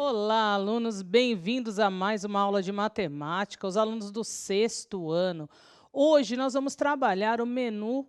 Olá, alunos, bem-vindos a mais uma aula de matemática, os alunos do sexto ano. Hoje nós vamos trabalhar o menu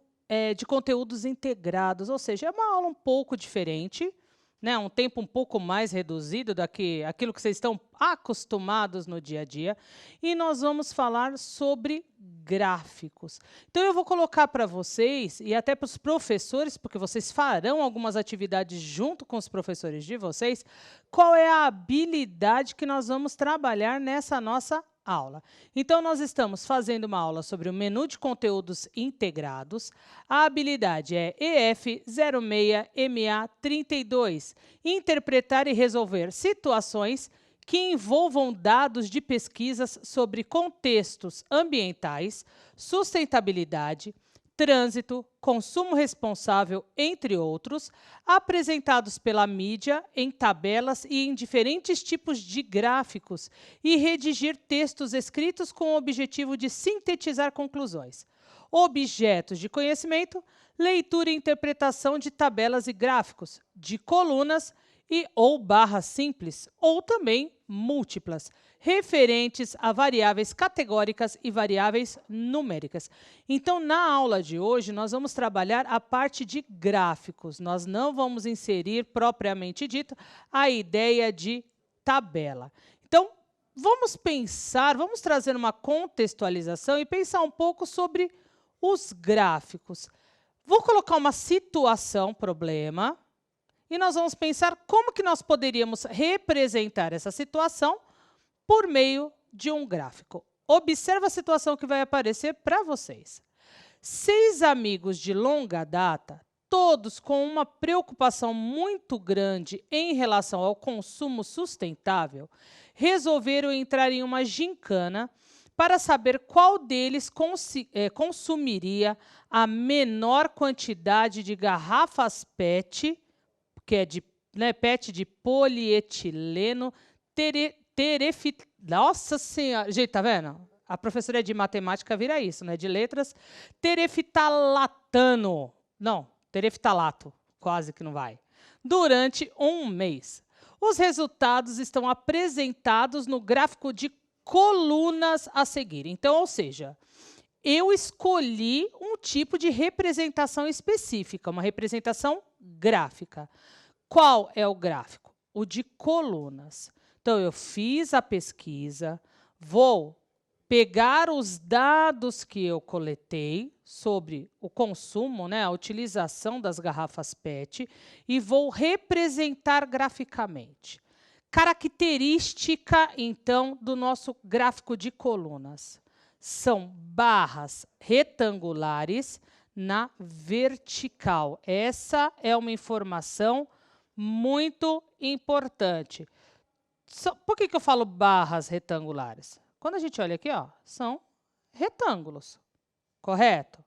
de conteúdos integrados, ou seja, é uma aula um pouco diferente, né? Um tempo um pouco mais reduzido aquilo que vocês estão acostumados no dia a dia, e nós vamos falar sobre gráficos. Então, eu vou colocar para vocês, e até para os professores, porque vocês farão algumas atividades junto com os professores de vocês, qual é a habilidade que nós vamos trabalhar nessa nossa aula. Então, nós estamos fazendo uma aula sobre o menu de conteúdos integrados. A habilidade é EF06MA32, interpretar e resolver situações que envolvam dados de pesquisas sobre contextos ambientais, sustentabilidade, trânsito, consumo responsável, entre outros, apresentados pela mídia em tabelas e em diferentes tipos de gráficos, e redigir textos escritos com o objetivo de sintetizar conclusões. Objetos de conhecimento: leitura e interpretação de tabelas e gráficos, de colunas ou barras simples, ou também múltiplas, referentes a variáveis categóricas e variáveis numéricas. Então, na aula de hoje, nós vamos trabalhar a parte de gráficos. Nós não vamos inserir, propriamente dito, a ideia de tabela. Então, vamos pensar, vamos trazer uma contextualização e pensar um pouco sobre os gráficos. Vou colocar uma situação, problema, e nós vamos pensar como que nós poderíamos representar essa situação por meio de um gráfico. Observe a situação que vai aparecer para vocês. 6 amigos de longa data, todos com uma preocupação muito grande em relação ao consumo sustentável, resolveram entrar em uma gincana para saber qual deles consumiria a menor quantidade de garrafas PET, que é de PET de polietileno, Nossa Senhora! Gente, tá vendo? A professora de matemática vira isso, né? De letras. Tereftalatano. Não, tereftalato. Quase que não vai. Durante um mês. Os resultados estão apresentados no gráfico de colunas a seguir. Então, ou seja, eu escolhi um tipo de representação específica, uma representação gráfica. Qual é o gráfico? O de colunas. Então, eu fiz a pesquisa, vou pegar os dados que eu coletei sobre o consumo, né, a utilização das garrafas PET, e vou representar graficamente. Característica, então, do nosso gráfico de colunas. São barras retangulares na vertical. Essa é uma informação muito importante. Por que eu falo barras retangulares? Quando a gente olha aqui, ó, são retângulos, correto?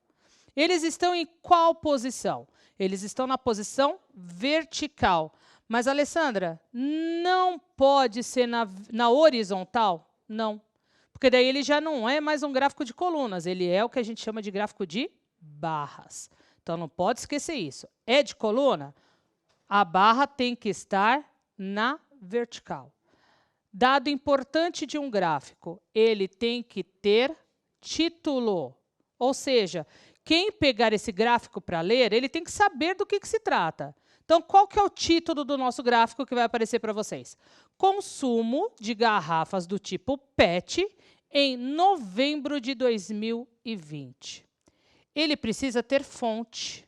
Eles estão em qual posição? Eles estão na posição vertical. Mas, Alessandra, não pode ser na horizontal? Não. Porque daí ele já não é mais um gráfico de colunas, ele é o que a gente chama de gráfico de barras. Então, não pode esquecer isso. É de coluna? A barra tem que estar na vertical. Dado importante de um gráfico, ele tem que ter título. Ou seja, quem pegar esse gráfico para ler, ele tem que saber do que se trata. Então, qual que é o título do nosso gráfico que vai aparecer para vocês? Consumo de garrafas do tipo PET em novembro de 2020. Ele precisa ter fonte.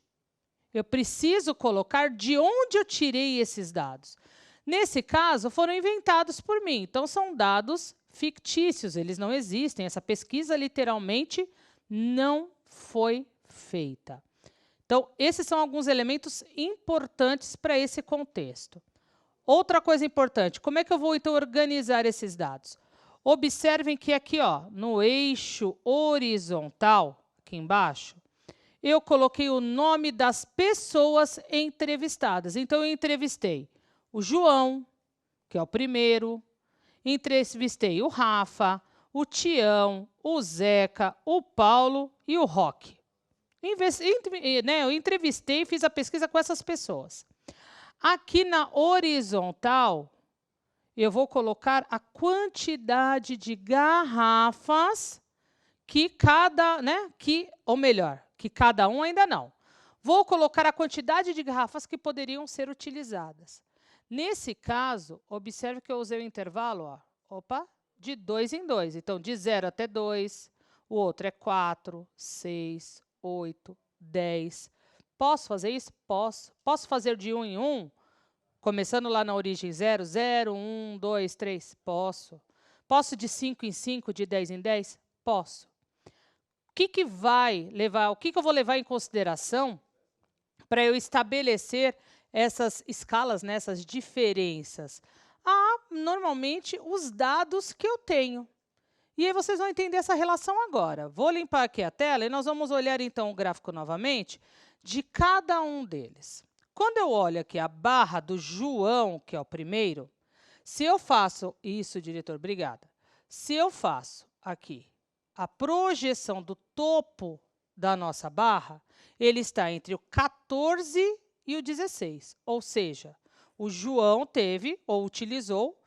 Eu preciso colocar de onde eu tirei esses dados. Nesse caso, foram inventados por mim. Então, são dados fictícios, eles não existem. Essa pesquisa, literalmente, não foi feita. Então, esses são alguns elementos importantes para esse contexto. Outra coisa importante, como é que eu vou, então, organizar esses dados? Observem que aqui, ó, no eixo horizontal, aqui embaixo, eu coloquei o nome das pessoas entrevistadas. Então, eu entrevistei o João, que é o primeiro, entrevistei o Rafa, o Tião, o Zeca, o Paulo e o Roque. Eu entrevistei e fiz a pesquisa com essas pessoas. Aqui na horizontal, eu vou colocar a quantidade de garrafas que cada, né, ou melhor, que cada um ainda não. Vou colocar a quantidade de garrafas que poderiam ser utilizadas. Nesse caso, observe que eu usei o intervalo, de 2 em 2. Então, de 0 até 2, o outro é 4, 6, 8, 10. Posso fazer isso? Posso. Posso fazer de 1 em 1? Começando lá na origem 0, 0, 1, 2, 3? Posso. Posso de 5 em 5, de 10 em 10? Posso. O que eu vou levar em consideração para eu estabelecer essas escalas, né, essas diferenças? Normalmente, os dados que eu tenho. E aí vocês vão entender essa relação agora. Vou limpar aqui a tela e nós vamos olhar, então, o gráfico novamente de cada um deles. Quando eu olho aqui a barra do João, que é o primeiro, se eu faço isso, diretor, obrigada. Se eu faço aqui a projeção do topo da nossa barra, ele está entre o 14 e o 16. Ou seja, o João teve ou utilizou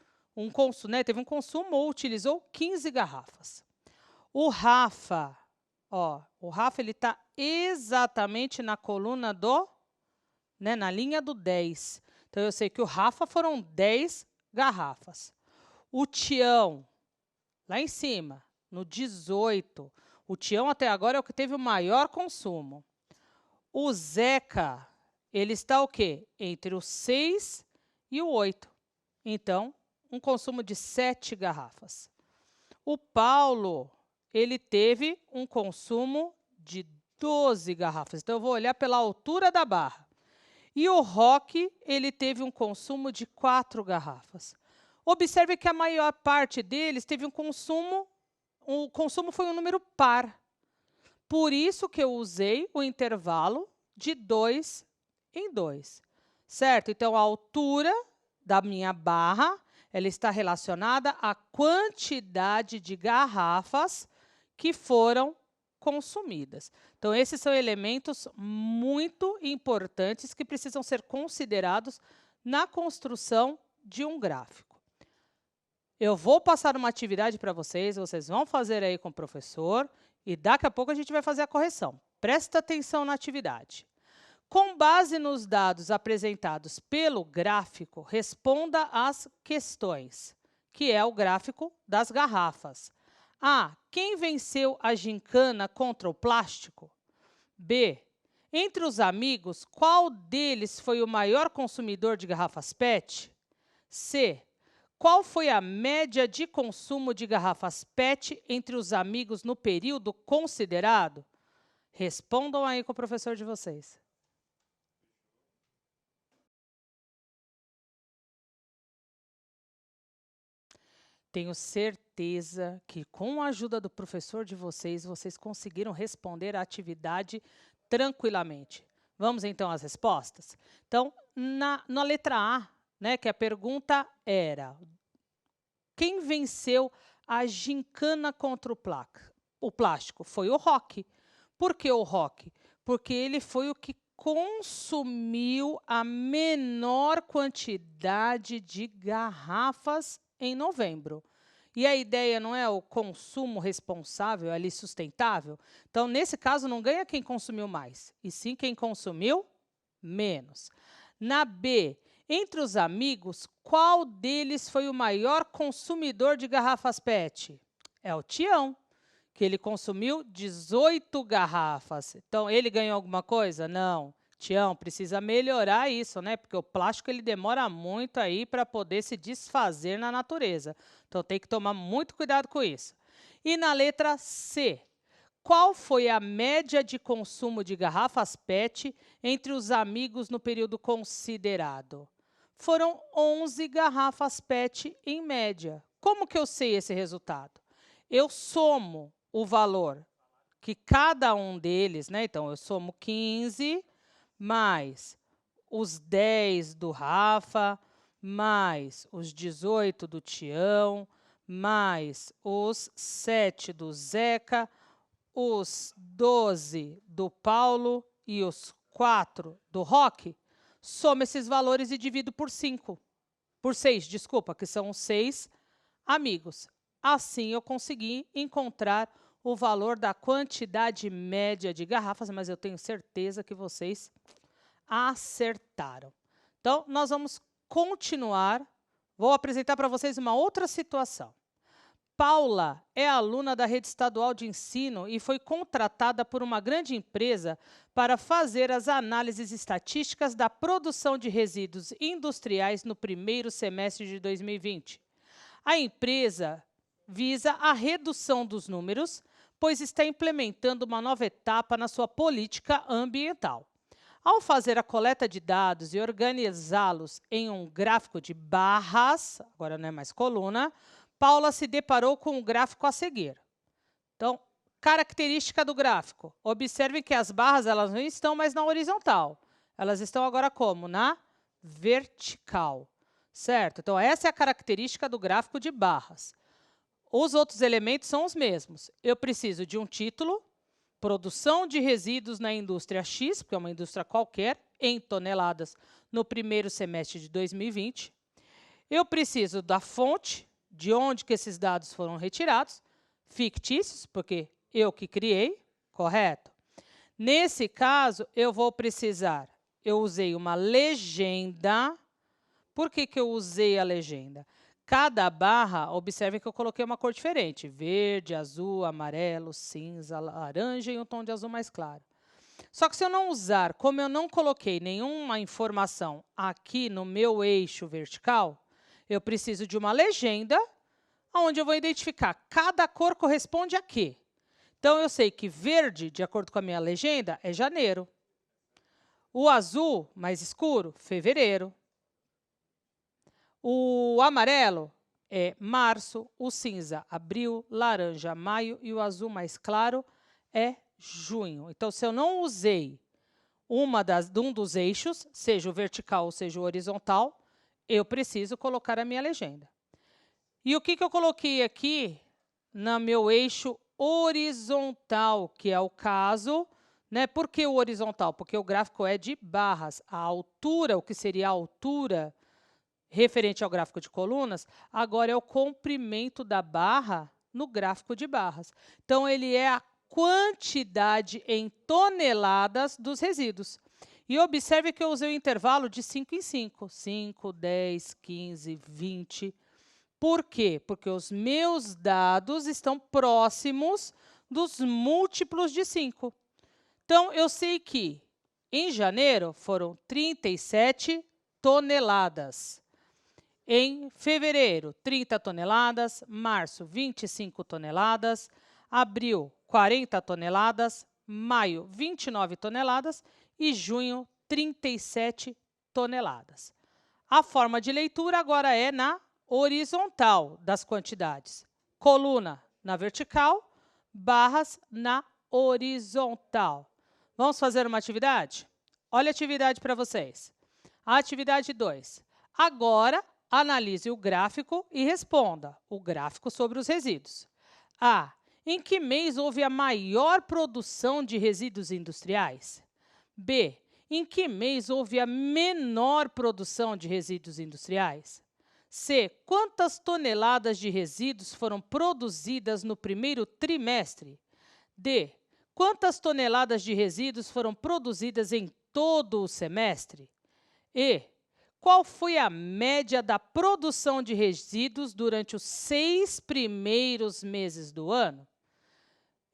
teve um consumo ou utilizou 15 garrafas. O Rafa, ele está exatamente na coluna na linha do 10. Então, eu sei que o Rafa foram 10 garrafas. O Tião, lá em cima, no 18. O Tião, até agora, é o que teve o maior consumo. O Zeca, ele está o quê? Entre o 6 e o 8. Então, um consumo de 7 garrafas. O Paulo, ele teve um consumo de 12 garrafas. Então, eu vou olhar pela altura da barra. E o Roque, ele teve um consumo de 4 garrafas. Observe que a maior parte deles teve o consumo foi um número par. Por isso que eu usei o intervalo de 2 em 2. Certo? Então, a altura da minha barra, ela está relacionada à quantidade de garrafas que foram consumidas. Então, esses são elementos muito importantes que precisam ser considerados na construção de um gráfico. Eu vou passar uma atividade para vocês vão fazer aí com o professor e daqui a pouco a gente vai fazer a correção. Presta atenção na atividade. Com base nos dados apresentados pelo gráfico, responda às questões, que é o gráfico das garrafas. A. Quem venceu a gincana contra o plástico? B. Entre os amigos, qual deles foi o maior consumidor de garrafas PET? C. Qual foi a média de consumo de garrafas PET entre os amigos no período considerado? Respondam aí com o professor de vocês. Tenho certeza que, com a ajuda do professor de vocês, vocês conseguiram responder a atividade tranquilamente. Vamos, então, às respostas? Então, na letra A, que a pergunta era: quem venceu a gincana contra o plástico? Foi o Roque. Por que o Roque? Porque ele foi o que consumiu a menor quantidade de garrafas em novembro. E a ideia não é o consumo responsável, ali sustentável? Então, nesse caso, não ganha quem consumiu mais, e sim quem consumiu menos. Na B, entre os amigos, qual deles foi o maior consumidor de garrafas PET? É o Tião, que ele consumiu 18 garrafas. Então, ele ganhou alguma coisa? Não. Tião, precisa melhorar isso, né? Porque o plástico ele demora muito aí para poder se desfazer na natureza. Então, tem que tomar muito cuidado com isso. E na letra C, qual foi a média de consumo de garrafas PET entre os amigos no período considerado? Foram 11 garrafas PET em média. Como que eu sei esse resultado? Eu somo o valor que cada um deles, então eu somo 15 mais os 10 do Rafa, mais os 18 do Tião, mais os 7 do Zeca, os 12 do Paulo e os 4 do Roque. Somo esses valores e divido por 5. por 6, desculpa, que são 6 amigos. Assim, eu consegui encontrar o valor da quantidade média de garrafas, mas eu tenho certeza que vocês acertaram. Então, nós vamos continuar. Vou apresentar para vocês uma outra situação. Paula é aluna da rede estadual de ensino e foi contratada por uma grande empresa para fazer as análises estatísticas da produção de resíduos industriais no primeiro semestre de 2020. A empresa visa a redução dos números, pois está implementando uma nova etapa na sua política ambiental. Ao fazer a coleta de dados e organizá-los em um gráfico de barras, agora não é mais coluna, Paula se deparou com o gráfico a seguir. Então, característica do gráfico. Observem que as barras elas não estão mais na horizontal. Elas estão agora como? Na vertical. Certo? Então, essa é a característica do gráfico de barras. Os outros elementos são os mesmos. Eu preciso de um título, produção de resíduos na indústria X, porque é uma indústria qualquer, em toneladas, no primeiro semestre de 2020. Eu preciso da fonte, de onde que esses dados foram retirados, fictícios, porque eu que criei, correto? Nesse caso, eu vou precisar, eu usei uma legenda. Por que eu usei a legenda? Cada barra, observe que eu coloquei uma cor diferente, verde, azul, amarelo, cinza, laranja e um tom de azul mais claro. Só que se eu não usar, como eu não coloquei nenhuma informação aqui no meu eixo vertical, eu preciso de uma legenda, onde eu vou identificar cada cor corresponde a quê. Então, eu sei que verde, de acordo com a minha legenda, é janeiro. O azul, mais escuro, fevereiro. O amarelo é março, o cinza, abril, laranja, maio e o azul mais claro é junho. Então, se eu não usei um dos eixos, seja o vertical ou seja o horizontal, eu preciso colocar a minha legenda. E o que eu coloquei aqui no meu eixo horizontal, que é o caso, né? Por que o horizontal? Porque o gráfico é de barras. A altura, o que seria a altura referente ao gráfico de colunas, agora é o comprimento da barra no gráfico de barras. Então, ele é a quantidade em toneladas dos resíduos. E observe que eu usei o intervalo de 5 em 5. 5, 10, 15, 20. Por quê? Porque os meus dados estão próximos dos múltiplos de 5. Então, eu sei que em janeiro foram 37 toneladas. Em fevereiro, 30 toneladas. Março, 25 toneladas. Abril, 40 toneladas. Maio, 29 toneladas. E junho, 37 toneladas. A forma de leitura agora é na horizontal das quantidades. Coluna na vertical, barras na horizontal. Vamos fazer uma atividade? Olha a atividade para vocês. A atividade 2. Agora, analise o gráfico e responda o gráfico sobre os resíduos. A. Em que mês houve a maior produção de resíduos industriais? B. Em que mês houve a menor produção de resíduos industriais? C. Quantas toneladas de resíduos foram produzidas no primeiro trimestre? D. Quantas toneladas de resíduos foram produzidas em todo o semestre? E. Qual foi a média da produção de resíduos durante os 6 primeiros meses do ano?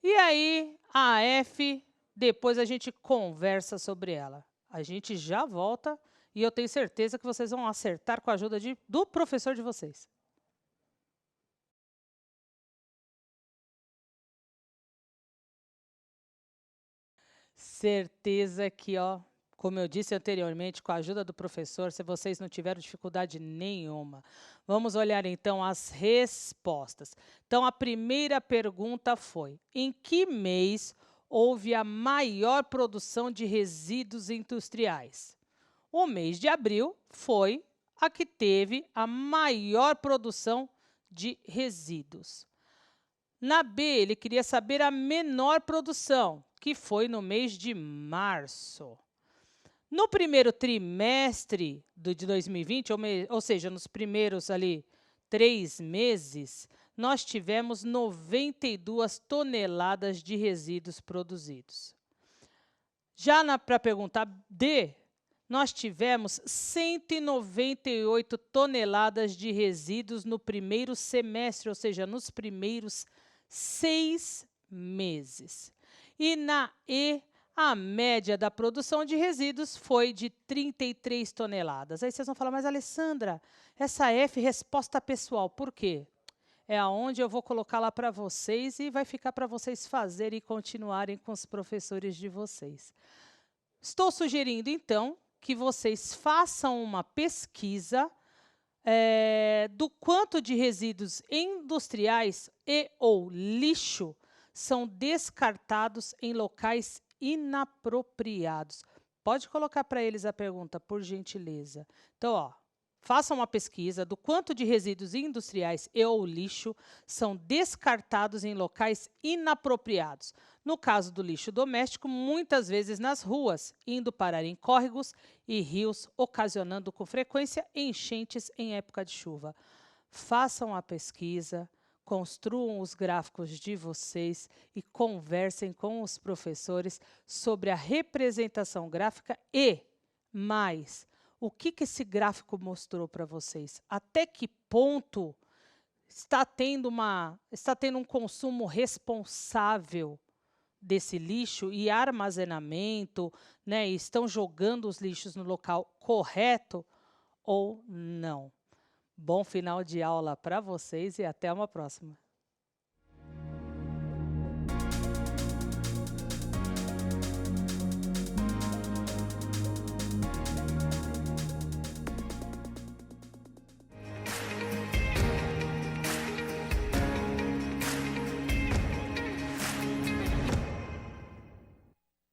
E aí, a F, depois a gente conversa sobre ela. A gente já volta e eu tenho certeza que vocês vão acertar com a ajuda do professor de vocês. Certeza que, ó, como eu disse anteriormente, com a ajuda do professor, se vocês não tiveram dificuldade nenhuma. Vamos olhar, então, as respostas. Então, a primeira pergunta foi: em que mês houve a maior produção de resíduos industriais? O mês de abril foi a que teve a maior produção de resíduos. Na B, ele queria saber a menor produção, que foi no mês de março. No primeiro trimestre de 2020, ou seja, nos primeiros ali 3 meses, nós tivemos 92 toneladas de resíduos produzidos. Já para a pergunta D, nós tivemos 198 toneladas de resíduos no primeiro semestre, ou seja, nos primeiros 6 meses. E na E, a média da produção de resíduos foi de 33 toneladas. Aí vocês vão falar, mas Alessandra, essa F, resposta pessoal, por quê? É aonde eu vou colocar lá para vocês e vai ficar para vocês fazerem e continuarem com os professores de vocês. Estou sugerindo, então, que vocês façam uma pesquisa do quanto de resíduos industriais e ou lixo são descartados em locais inapropriados. Pode colocar para eles a pergunta, por gentileza. Então, ó, façam uma pesquisa do quanto de resíduos industriais e ou lixo são descartados em locais inapropriados. No caso do lixo doméstico, muitas vezes nas ruas, indo parar em córregos e rios, ocasionando com frequência enchentes em época de chuva. Façam a pesquisa, construam os gráficos de vocês e conversem com os professores sobre a representação gráfica e, mais, o que esse gráfico mostrou para vocês? Até que ponto está tendo um consumo responsável desse lixo e armazenamento, né? Estão jogando os lixos no local correto ou não? Bom final de aula para vocês e até uma próxima.